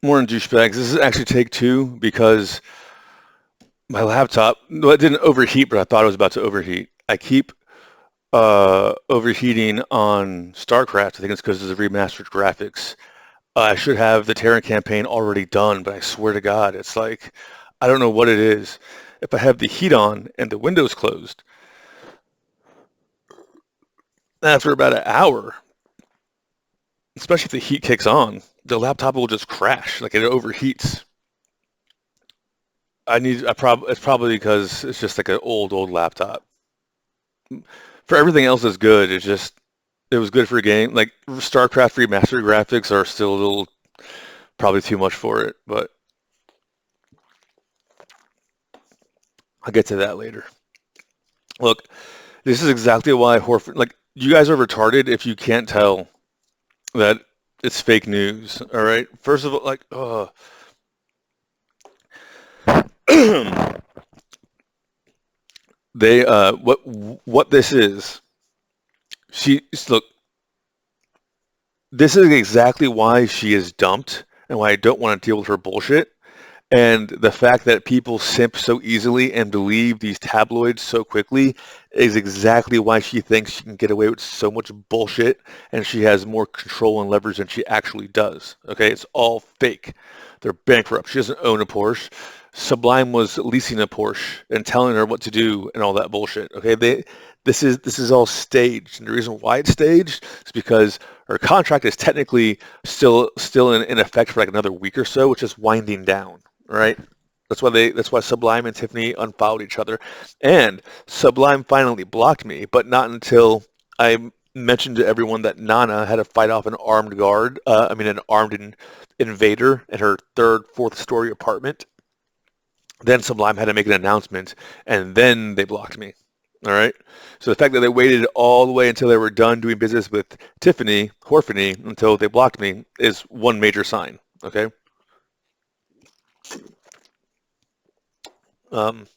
More than douchebags. This is actually take two because my laptop, well, it didn't overheat, but I thought it was about to overheat. I keep overheating on StarCraft. I think it's because of the remastered graphics. I should have the Terran campaign already done, but I swear to God, it's like, I don't know what it is. If I have the heat on and the windows closed, after about an hour, especially if the heat kicks on, the laptop will just crash. Like it overheats. It's probably because it's just like an old laptop. For everything else is good. It was good for a game. Like StarCraft remastered graphics are still a little probably too much for it, but I'll get to that later. Look, this is exactly why Horford, like you guys are retarded if you can't tell that it's fake news. All right. First of all, like, they what this is. She look. This is exactly why she is dumped and why I don't want to deal with her bullshit. And the fact that people simp so easily and believe these tabloids so quickly is exactly why she thinks she can get away with so much bullshit and she has more control and leverage than she actually does. Okay, it's all fake. They're bankrupt. She doesn't own a Porsche. Sublime was leasing a Porsche and telling her what to do and all that bullshit. Okay, this is all staged, and the reason why it's staged is because her contract is technically still in effect for like another week or so, which is winding down. Right? That's why Sublime and Tiffany unfollowed each other. And Sublime finally blocked me, but not until I mentioned to everyone that Nana had to fight off an armed guard, an armed invader in her fourth story apartment. Then Sublime had to make an announcement, and then they blocked me. All right. So the fact that they waited all the way until they were done doing business with Tiffany, Horfany, until they blocked me is one major sign. Okay. Um,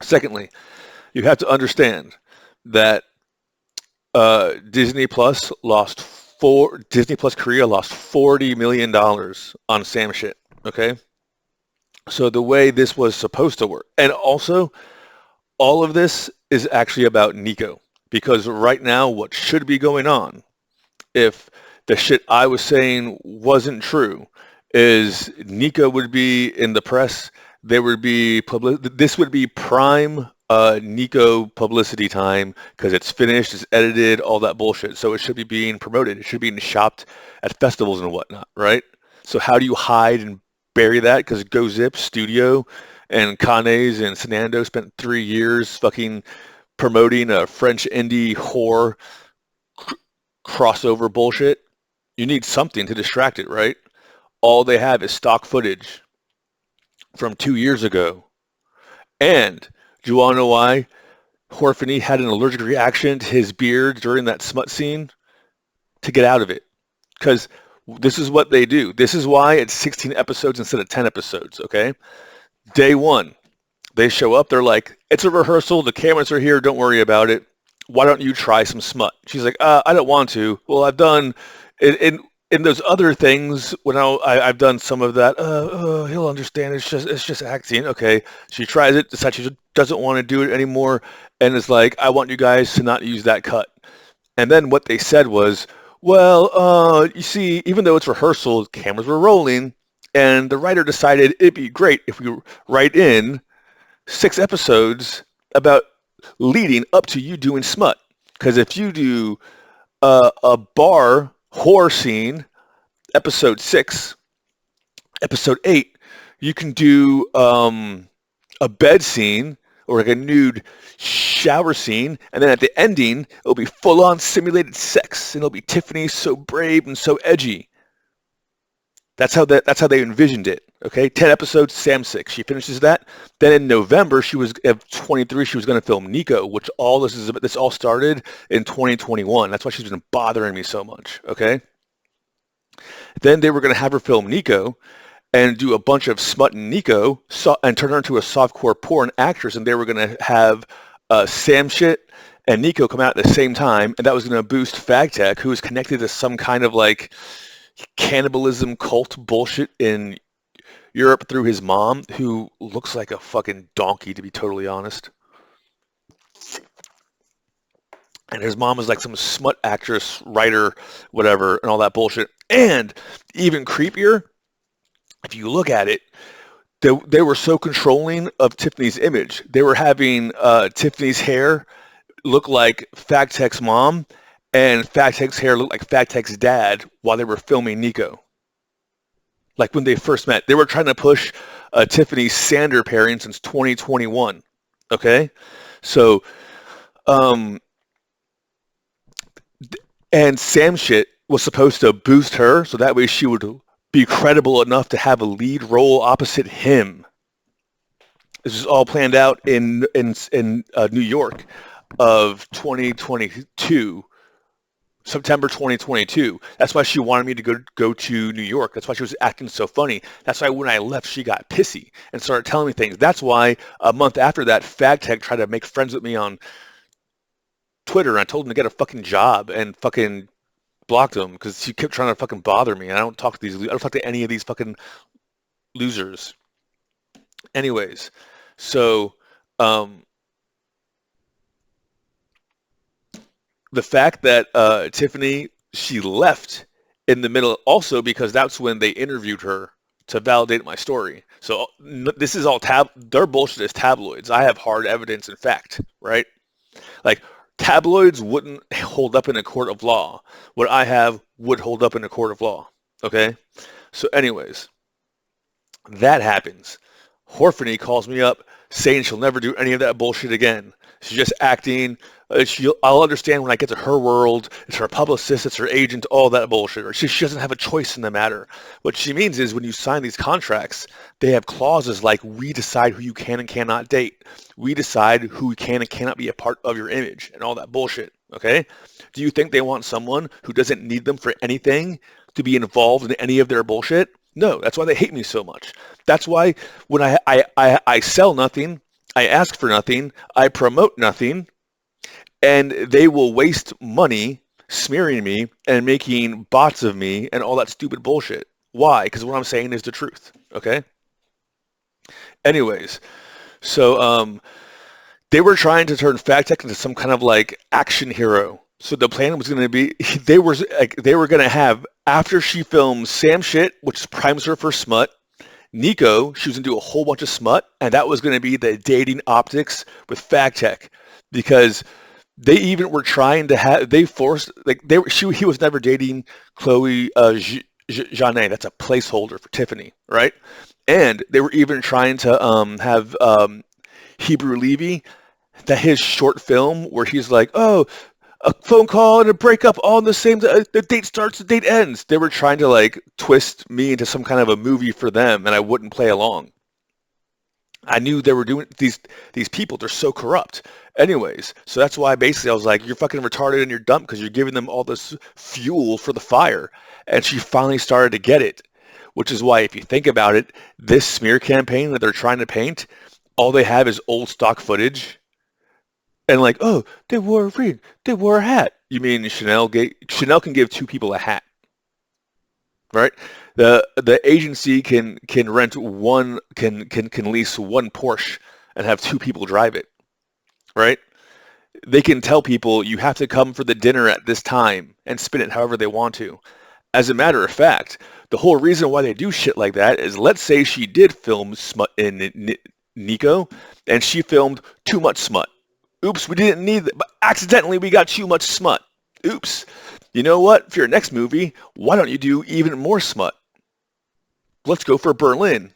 Secondly, you have to understand that Disney Plus Disney Plus Korea lost $40 million on Sam shit. Okay, so the way this was supposed to work, and also all of this is actually about NIKO because right now what should be going on if the shit I was saying wasn't true is NIKO would be in the press. There would be this would be prime NIKO publicity time because it's finished, it's edited, all that bullshit. So it should be being promoted. It should be being shopped at festivals and whatnot, right? So how do you hide and bury that? Because Go Zip Studio and Kane's and Sanando spent 3 years fucking promoting a French indie whore crossover bullshit. You need something to distract it, right? All they have is stock footage from 2 years ago. And do you want to know why Horfany had an allergic reaction to his beard during that smut scene? To get out of it. Because this is what they do. This is why it's 16 episodes instead of 10 episodes, okay? Day one, they show up. They're like, it's a rehearsal. The cameras are here. Don't worry about it. Why don't you try some smut? She's like, I don't want to. Well, I've done in those other things when I've done some of that. He'll understand. It's just acting. Okay. She tries it, decides she doesn't want to do it anymore, and is like, I want you guys to not use that cut. And then what they said was, well, you see, even though it's rehearsal, cameras were rolling, and the writer decided it'd be great if we write in 6 episodes about leading up to you doing smut. Because if you do a bar horror scene, episode 6, episode 8, you can do a bed scene or like a nude shower scene, and then at the ending, it'll be full-on simulated sex, and it'll be Tiffany so brave and so edgy. That's how they envisioned it. Okay, 10 episodes, Sam 6. She finishes that. Then in November, she was at 23. She was going to film NIKO, which this all started in 2021. That's why she's been bothering me so much. Okay. Then they were going to have her film NIKO and do a bunch of smut in NIKO and turn her into a softcore porn actress. And they were going to have Sam shit and NIKO come out at the same time, and that was going to boost FagTech, who is connected to some kind of like cannibalism cult bullshit in Europe through his mom, who looks like a fucking donkey, to be totally honest. And his mom is like some smut actress, writer, whatever, and all that bullshit. And even creepier, if you look at it, they were so controlling of Tiffany's image. They were having Tiffany's hair look like Factech's mom, and Factech's hair look like Factech's dad while they were filming NIKO. Like when they first met, they were trying to push Tiffany Sander pairing since 2021. Okay, so um, and Sam shit was supposed to boost her so that way she would be credible enough to have a lead role opposite him. This is all planned out in New York of 2022. September 2022. That's why she wanted me to go to New York. That's why she was acting so funny. That's why when I left, she got pissy and started telling me things. That's why a month after that, Fagtech tried to make friends with me on Twitter. And I told him to get a fucking job and fucking blocked him because she kept trying to fucking bother me. I don't talk to any of these fucking losers. Anyways, so the fact that Tiffany, she left in the middle also because that's when they interviewed her to validate my story. So this is all their bullshit is tabloids. I have hard evidence and fact, right? Like tabloids wouldn't hold up in a court of law. What I have would hold up in a court of law. Okay? So anyways, that happens. Horfany calls me up saying she'll never do any of that bullshit again. She's just acting. I'll understand when I get to her world. It's her publicist, it's her agent, all that bullshit. Or she doesn't have a choice in the matter. What she means is when you sign these contracts, they have clauses like we decide who you can and cannot date. We decide who can and cannot be a part of your image and all that bullshit. Okay? Do you think they want someone who doesn't need them for anything to be involved in any of their bullshit? No, that's why they hate me so much. That's why when I sell nothing, I ask for nothing, I promote nothing, and they will waste money smearing me and making bots of me and all that stupid bullshit. Why? Because what I'm saying is the truth. Okay? Anyways, so they were trying to turn Factech into some kind of like action hero. So the plan was going to be they were going to have after she filmed Sam shit, which primes her for smut. NIKO, she was going to do a whole bunch of smut, and that was going to be the dating optics with Factech, because they even were trying to have he was never dating Chloe Janet. That's a placeholder for Tiffany, right? And they were even trying to have Hebrew Levy, that his short film where he's like, oh, a phone call and a breakup all in the same the date starts, the date ends. They were trying to like twist me into some kind of a movie for them, and I wouldn't play along. I knew they were doing these people, they're so corrupt. Anyways, so that's why basically I was like, you're fucking retarded and you're dumb because you're giving them all this fuel for the fire. And she finally started to get it, which is why if you think about it, this smear campaign that they're trying to paint, all they have is old stock footage. And like, oh, they wore a ring, they wore a hat. You mean Chanel can give two people a hat, right? The agency can rent one can lease one Porsche and have two people drive it, right? They can tell people you have to come for the dinner at this time and spin it however they want to. As a matter of fact, the whole reason why they do shit like that is, let's say she did film smut in NIKO and she filmed too much smut. Oops, we didn't need that, but accidentally we got too much smut. Oops. You know what? For your next movie, why don't you do even more smut? Let's go for Berlin.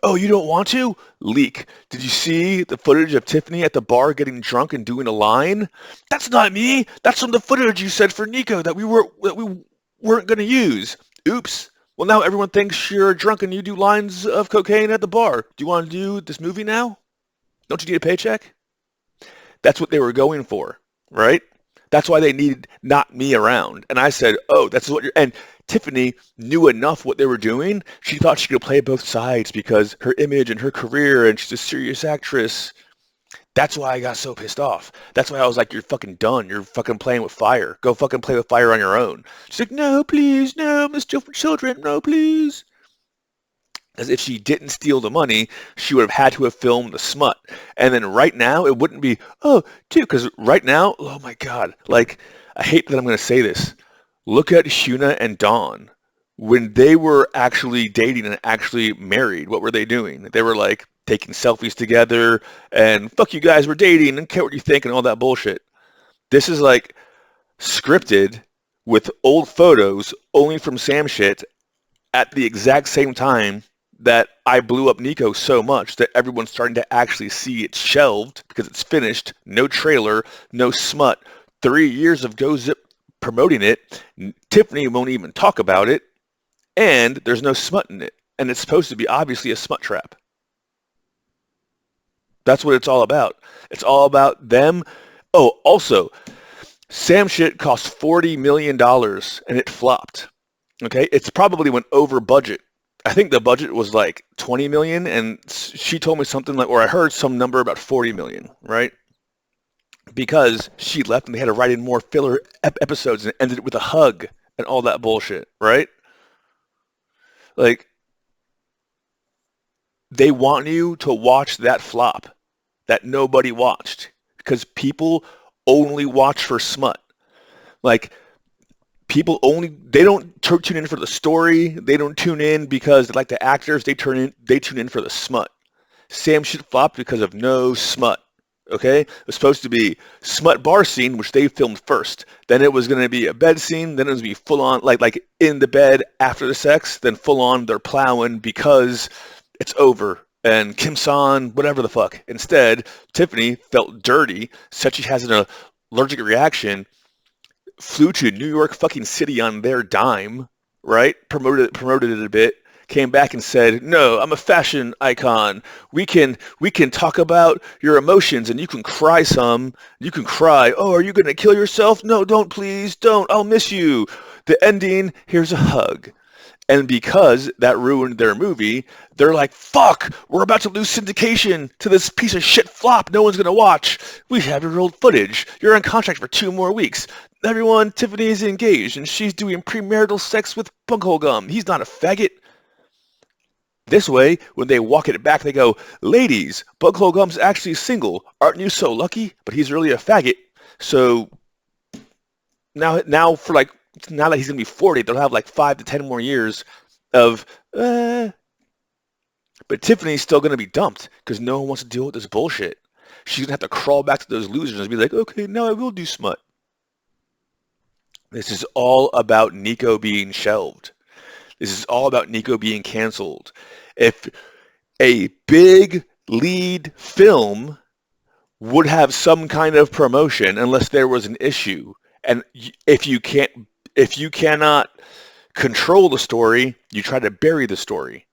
Oh, you don't want to? Leak. Did you see the footage of Tiffany at the bar getting drunk and doing a line? That's not me. That's from the footage you said for NIKO that we weren't going to use. Oops. Well, now everyone thinks you're drunk and you do lines of cocaine at the bar. Do you want to do this movie now? Don't you need a paycheck? That's what they were going for, right? That's why they needed not me around. And I said, oh, that's what you're... And Tiffany knew enough what they were doing. She thought she could play both sides because her image and her career, and she's a serious actress. That's why I got so pissed off. That's why I was like, you're fucking done. You're fucking playing with fire. Go fucking play with fire on your own. She's like, no, please, no, I'm still for children. No, please. As if she didn't steal the money, she would have had to have filmed the smut. And then right now, it wouldn't be, oh, dude, because right now, oh my God, like, I hate that I'm going to say this. Look at Shuna and Dawn. When they were actually dating and actually married, what were they doing? They were like taking selfies together and fuck you guys, we're dating and care what you think and all that bullshit. This is like scripted with old photos only from Sam shit at the exact same time that I blew up NIKO so much that everyone's starting to actually see it's shelved because it's finished, no trailer, no smut. 3 years of Go Zip promoting it. Tiffany won't even talk about it, and there's no smut in it. And it's supposed to be obviously a smut trap. That's what it's all about. It's all about them. Oh, also, Sam shit cost $40 million and it flopped. Okay, it's probably went over budget. I think the budget was like 20 million, and she told me something like, or I heard some number about 40 million, right? Because she left and they had to write in more filler episodes and it ended with a hug and all that bullshit, right? Like, they want you to watch that flop that nobody watched because people only watch for smut. Like, people only, they don't tune in for the story. They don't tune in because they like the actors. They tune in for the smut. Sam shit flopped because of no smut. Okay? It was supposed to be smut bar scene, which they filmed first. Then it was going to be a bed scene. Then it was going to be full on, like in the bed after the sex. Then full on, they're plowing because it's over. And Kim San, whatever the fuck. Instead, Tiffany felt dirty, said she has an allergic reaction, flew to New York fucking city on their dime, right? Promoted it a bit. Came back and said, "No, I'm a fashion icon. We can talk about your emotions, and you can cry some. You can cry. Oh, are you gonna kill yourself? No, don't, please, don't. I'll miss you. The ending. Here's a hug." And because that ruined their movie, they're like, fuck, we're about to lose syndication to this piece of shit flop no one's going to watch. We have your old footage. You're on contract for 2 more weeks. Everyone, Tiffany's engaged, and she's doing premarital sex with bunghole gum. He's not a faggot. This way, when they walk it back, they go, ladies, bunghole gum's actually single. Aren't you so lucky? But he's really a faggot. So now for like, now that he's going to be 40, they'll have like 5 to 10 more years of, but Tiffany's still going to be dumped because no one wants to deal with this bullshit. She's going to have to crawl back to those losers and be like, okay, now I will do smut. This is all about NIKO being shelved. This is all about NIKO being canceled. If a big lead film would have some kind of promotion unless there was an issue, and if you cannot control the story, you try to bury the story.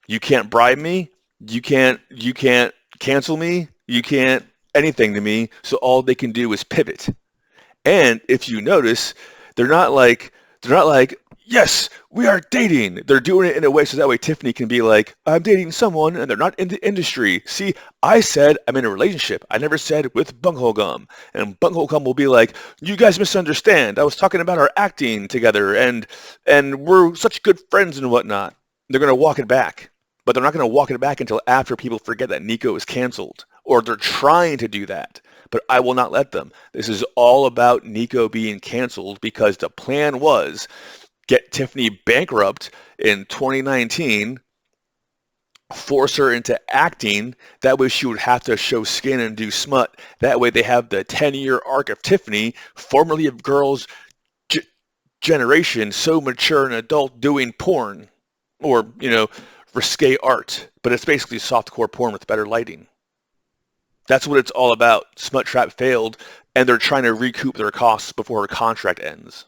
You can't bribe me. You can't cancel me. You can't anything to me. So all they can do is pivot. And if you notice, they're not like, yes, we are dating. They're doing it in a way so that way Tiffany can be like, I'm dating someone and they're not in the industry. See, I said I'm in a relationship. I never said with bunghole gum. And bunghole gum will be like, you guys misunderstand. I was talking about our acting together and we're such good friends and whatnot. They're going to walk it back. But they're not going to walk it back until after people forget that NIKO is canceled. Or they're trying to do that. But I will not let them. This is all about NIKO being canceled because the plan was get Tiffany bankrupt in 2019, force her into acting. That way she would have to show skin and do smut. That way they have the 10-year arc of Tiffany, formerly of Girls' Generation, so mature and adult doing porn. Or, risque art. But it's basically softcore porn with better lighting. That's what it's all about. Smut Trap failed, and they're trying to recoup their costs before her contract ends.